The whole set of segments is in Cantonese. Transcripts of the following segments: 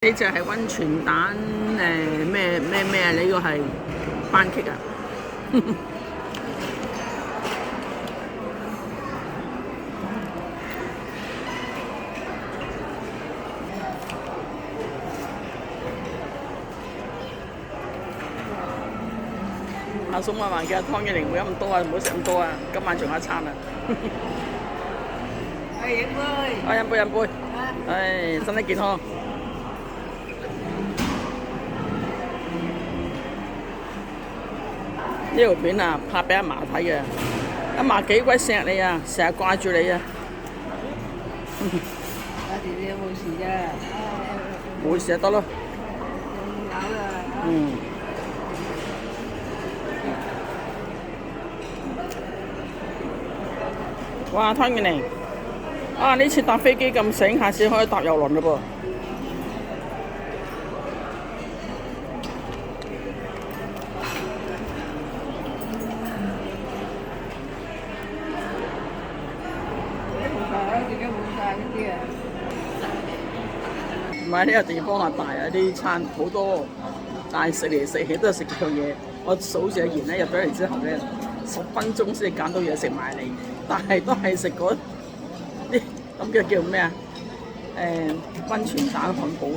呢只係溫泉蛋咩啊？呢個係班戟啊！阿嫂話叫阿湯一玲唔好飲咁多啊，唔好食咁多啊，今晚仲有一餐啊！飲杯，飲杯飲杯，身體健康。呢條片啊，拍俾阿嫲睇嘅，阿嫲幾鬼錫你啊，成日掛住你啊。我哋你有冇事啫？冇事就得咯。有啦。哇，湯健玲，呢次搭飛機咁醒，下次可以搭郵輪嘞噃。唔係呢個地方啊大啊，啲餐好多，但係食嚟食去都係食樣嘢。我數住阿賢咧入咗嚟之後咧，10分鐘先揀到嘢食埋嚟，但係都係食嗰啲咁嘅叫咩啊？溫泉蛋漢堡。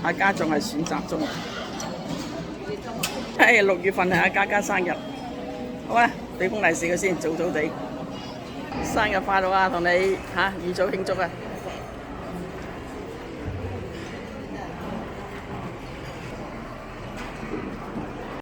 阿嘉仲係選擇中。6月份係阿嘉生日，好啊，俾封利是佢先，早早地。生日快樂啊！同你預早慶祝啊！